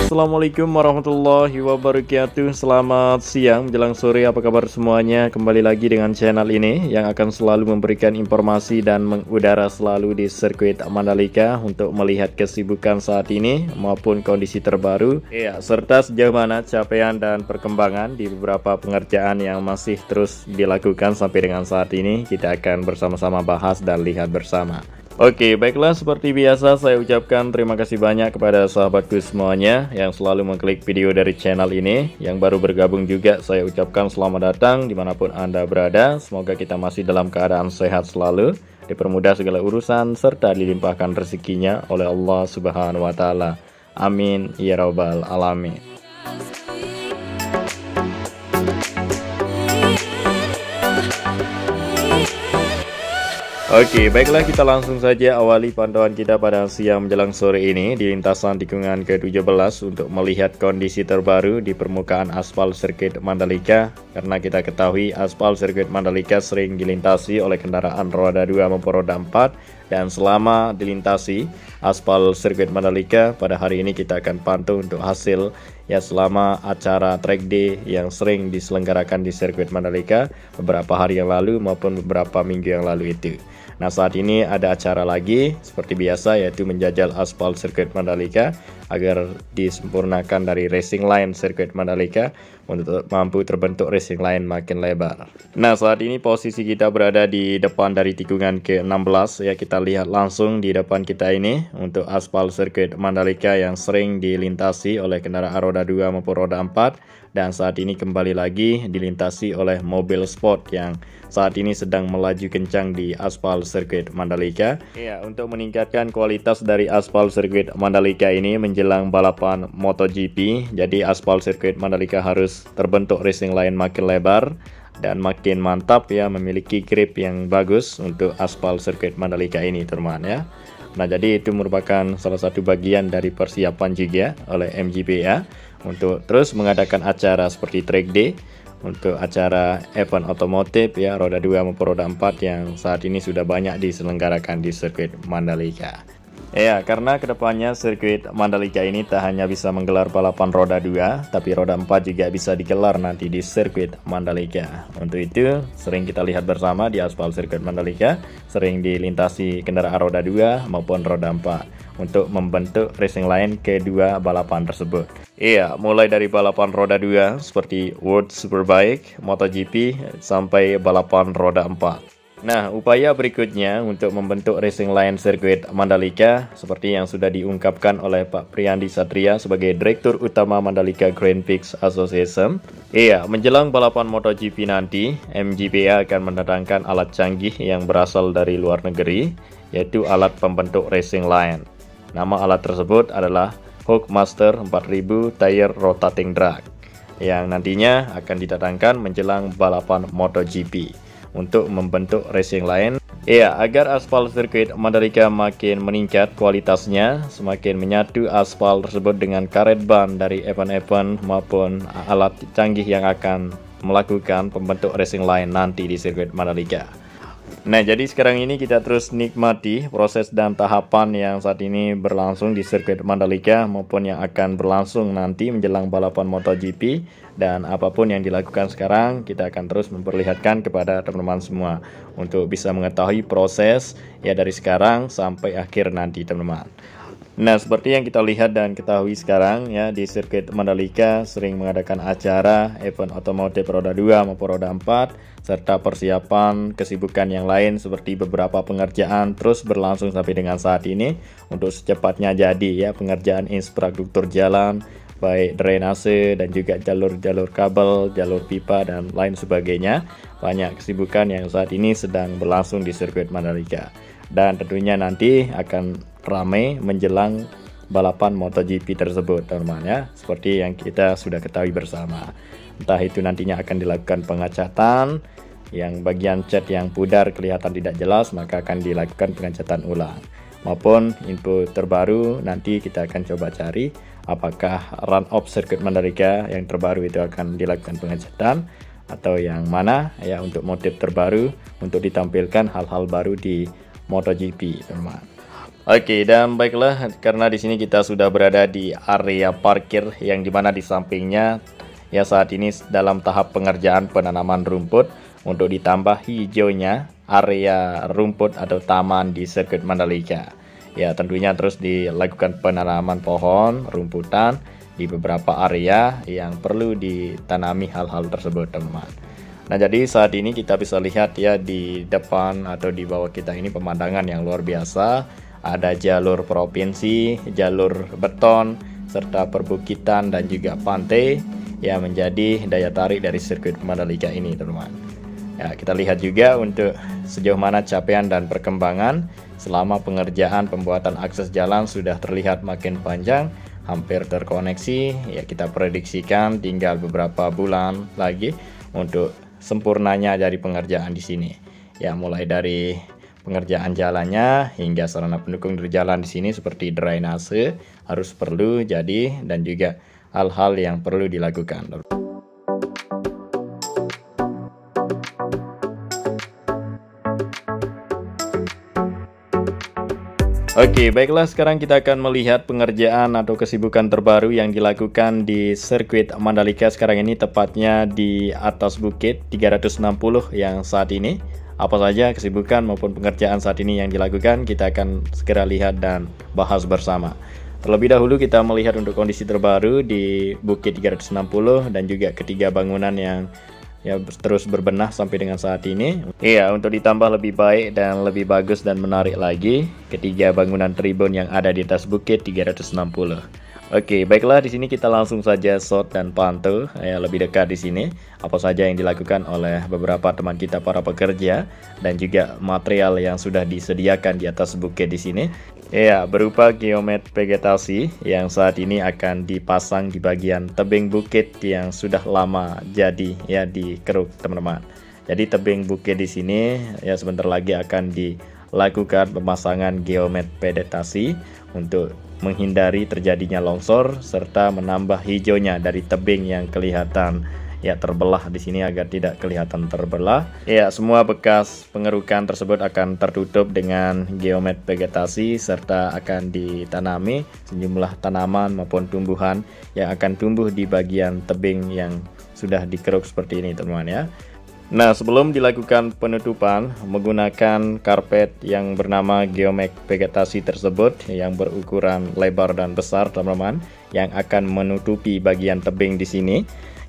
Assalamualaikum warahmatullahi wabarakatuh. Selamat siang menjelang sore, apa kabar semuanya? Kembali lagi dengan channel ini yang akan selalu memberikan informasi dan mengudara selalu di sirkuit Mandalika untuk melihat kesibukan saat ini maupun kondisi terbaru, serta sejauh mana capaian dan perkembangan di beberapa pengerjaan yang masih terus dilakukan sampai dengan saat ini. Kita akan bersama-sama bahas dan lihat bersama. Oke, baiklah, seperti biasa saya ucapkan terima kasih banyak kepada sahabatku semuanya yang selalu mengklik video dari channel ini. Yang baru bergabung juga saya ucapkan selamat datang dimanapun Anda berada. Semoga kita masih dalam keadaan sehat selalu, dipermudah segala urusan, serta dilimpahkan rezekinya oleh Allah Subhanahu wa Ta'ala. Amin ya Rabbal Alamin. Oke, baiklah, kita langsung saja awali pantauan kita pada siang menjelang sore ini di lintasan tikungan ke-17 untuk melihat kondisi terbaru di permukaan aspal sirkuit Mandalika. Karena kita ketahui aspal sirkuit Mandalika sering dilintasi oleh kendaraan roda 2 maupun roda 4, dan selama dilintasi aspal sirkuit Mandalika pada hari ini kita akan pantau untuk hasil selama acara track day yang sering diselenggarakan di sirkuit Mandalika beberapa hari yang lalu maupun beberapa minggu yang lalu itu. Nah, saat ini ada acara lagi seperti biasa, yaitu menjajal aspal sirkuit Mandalika agar disempurnakan dari racing line sirkuit Mandalika untuk mampu terbentuk racing line makin lebar. Nah, saat ini posisi kita berada di depan dari tikungan ke-16 kita lihat langsung di depan kita ini untuk aspal sirkuit Mandalika yang sering dilintasi oleh kendaraan roda 2 maupun roda 4, dan saat ini kembali lagi dilintasi oleh mobil sport yang saat ini sedang melaju kencang di aspal sirkuit Mandalika. Untuk meningkatkan kualitas dari aspal sirkuit Mandalika ini menjelang balapan MotoGP, jadi aspal sirkuit Mandalika harus terbentuk racing line makin lebar dan makin mantap memiliki grip yang bagus untuk aspal sirkuit Mandalika ini, teman-teman. Nah, jadi itu merupakan salah satu bagian dari persiapan juga oleh MGPA untuk terus mengadakan acara seperti track day untuk acara event otomotif roda 2 maupun roda 4 yang saat ini sudah banyak diselenggarakan di sirkuit Mandalika. Karena kedepannya sirkuit Mandalika ini tak hanya bisa menggelar balapan roda 2, tapi roda 4 juga bisa digelar nanti di sirkuit Mandalika. Untuk itu, sering kita lihat bersama di aspal sirkuit Mandalika, sering dilintasi kendaraan roda 2 maupun roda 4 untuk membentuk racing line kedua balapan tersebut. Mulai dari balapan roda 2 seperti World Superbike, MotoGP, sampai balapan roda 4. Nah, upaya berikutnya untuk membentuk racing line sirkuit Mandalika seperti yang sudah diungkapkan oleh Pak Priyandi Satria sebagai Direktur Utama Mandalika Grand Prix Association. Menjelang balapan MotoGP nanti, MGPA akan mendatangkan alat canggih yang berasal dari luar negeri, yaitu alat pembentuk racing line. Nama alat tersebut adalah Hookmaster 4000 Tire Rotating Drag yang nantinya akan didatangkan menjelang balapan MotoGP untuk membentuk racing line. Agar aspal sirkuit Mandalika makin meningkat kualitasnya, semakin menyatu aspal tersebut dengan karet ban dari event-event maupun alat canggih yang akan melakukan pembentuk racing line nanti di sirkuit Mandalika. Nah, jadi sekarang ini kita terus nikmati proses dan tahapan yang saat ini berlangsung di sirkuit Mandalika maupun yang akan berlangsung nanti menjelang balapan MotoGP. Dan apapun yang dilakukan sekarang, kita akan terus memperlihatkan kepada teman-teman semua untuk bisa mengetahui proses dari sekarang sampai akhir nanti, teman-teman. Nah, seperti yang kita lihat dan ketahui sekarang di sirkuit Mandalika sering mengadakan acara event otomotif roda 2 maupun roda 4, serta persiapan kesibukan yang lain seperti beberapa pengerjaan terus berlangsung sampai dengan saat ini untuk secepatnya jadi pengerjaan infrastruktur jalan, baik drainase dan juga jalur-jalur kabel, jalur pipa dan lain sebagainya. Banyak kesibukan yang saat ini sedang berlangsung di sirkuit Mandalika. Dan tentunya nanti akan ramai menjelang balapan MotoGP tersebut, teman-teman, seperti yang kita sudah ketahui bersama. Entah itu nantinya akan dilakukan pengecatan, yang bagian cat yang pudar kelihatan tidak jelas maka akan dilakukan pengecatan ulang. Maupun info terbaru nanti kita akan coba cari apakah run-off sirkuit Mandalika yang terbaru itu akan dilakukan pengecatan atau yang mana untuk motif terbaru untuk ditampilkan hal-hal baru di MotoGP, teman-teman. Oke, dan baiklah, karena di sini kita sudah berada di area parkir yang dimana di sampingnya ya saat ini dalam tahap pengerjaan penanaman rumput untuk ditambah hijaunya area rumput atau taman di sirkuit Mandalika. Ya, tentunya terus dilakukan penanaman pohon, rumputan di beberapa area yang perlu ditanami hal-hal tersebut, teman-teman. Nah, jadi saat ini kita bisa lihat ya di depan atau di bawah kita ini pemandangan yang luar biasa. Ada jalur provinsi, jalur beton, serta perbukitan dan juga pantai yang menjadi daya tarik dari sirkuit Mandalika ini, teman-teman. Ya, kita lihat juga untuk sejauh mana capaian dan perkembangan selama pengerjaan pembuatan akses jalan sudah terlihat makin panjang, hampir terkoneksi. Ya, kita prediksikan tinggal beberapa bulan lagi untuk sempurnanya dari pengerjaan di sini. Ya, mulai dari pengerjaan jalannya hingga sarana pendukung dari jalan di sini seperti drainase harus perlu jadi, dan juga hal-hal yang perlu dilakukan. Oke, baiklah, sekarang kita akan melihat pengerjaan atau kesibukan terbaru yang dilakukan di sirkuit Mandalika sekarang ini, tepatnya di atas bukit 360 yang saat ini. Apa saja kesibukan maupun pengerjaan saat ini yang dilakukan, kita akan segera lihat dan bahas bersama. Terlebih dahulu kita melihat untuk kondisi terbaru di Bukit 360 dan juga ketiga bangunan yang ya terus berbenah sampai dengan saat ini. Iya, untuk ditambah lebih baik dan lebih bagus dan menarik lagi ketiga bangunan tribun yang ada di atas Bukit 360. Oke, baiklah, di sini kita langsung saja shot dan pantau ya lebih dekat di sini apa saja yang dilakukan oleh beberapa teman kita para pekerja dan juga material yang sudah disediakan di atas bukit di sini. Ya, berupa geomet vegetasi yang saat ini akan dipasang di bagian tebing bukit yang sudah lama jadi ya dikeruk, teman-teman. Jadi tebing bukit di sini ya sebentar lagi akan dilakukan pemasangan geomet vegetasi untuk menghindari terjadinya longsor serta menambah hijaunya dari tebing yang kelihatan ya terbelah di sini agar tidak kelihatan terbelah. Ya, semua bekas pengerukan tersebut akan tertutup dengan geomet vegetasi serta akan ditanami sejumlah tanaman maupun tumbuhan yang akan tumbuh di bagian tebing yang sudah dikeruk seperti ini, teman-teman ya. Nah, sebelum dilakukan penutupan menggunakan karpet yang bernama geomet vegetasi tersebut yang berukuran lebar dan besar, teman-teman, yang akan menutupi bagian tebing di sini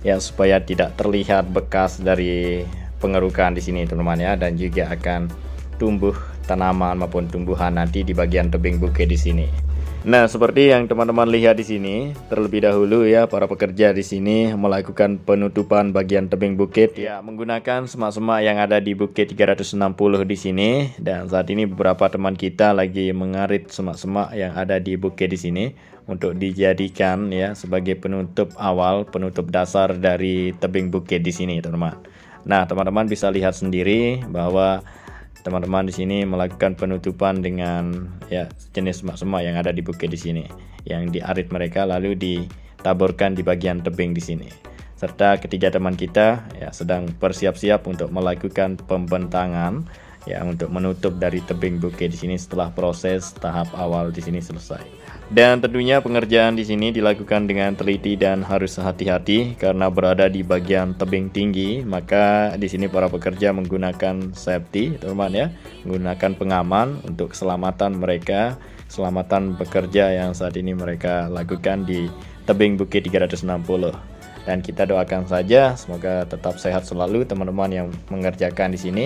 ya supaya tidak terlihat bekas dari pengerukan di sini, teman-teman ya, dan juga akan tumbuh tanaman maupun tumbuhan nanti di bagian tebing bukit di sini. Nah, seperti yang teman-teman lihat di sini, terlebih dahulu ya para pekerja di sini melakukan penutupan bagian tebing bukit ya menggunakan semak-semak yang ada di Bukit 360 di sini, dan saat ini beberapa teman kita lagi mengarit semak-semak yang ada di bukit di sini untuk dijadikan ya sebagai penutup awal, penutup dasar dari tebing bukit di sini, teman-teman. Nah, teman-teman bisa lihat sendiri bahwa teman-teman di sini melakukan penutupan dengan ya jenis semak-semak yang ada di bukit di sini yang diarit mereka lalu ditaburkan di bagian tebing di sini. Serta ketiga teman kita ya sedang bersiap-siap untuk melakukan pembentangan ya untuk menutup dari tebing bukit di sini setelah proses tahap awal di sini selesai. Dan tentunya pengerjaan di sini dilakukan dengan teliti dan harus hati-hati karena berada di bagian tebing tinggi, maka di sini para pekerja menggunakan safety, teman-teman ya, menggunakan pengaman untuk keselamatan mereka, keselamatan pekerja yang saat ini mereka lakukan di tebing Bukit 360. Dan kita doakan saja semoga tetap sehat selalu teman-teman yang mengerjakan di sini.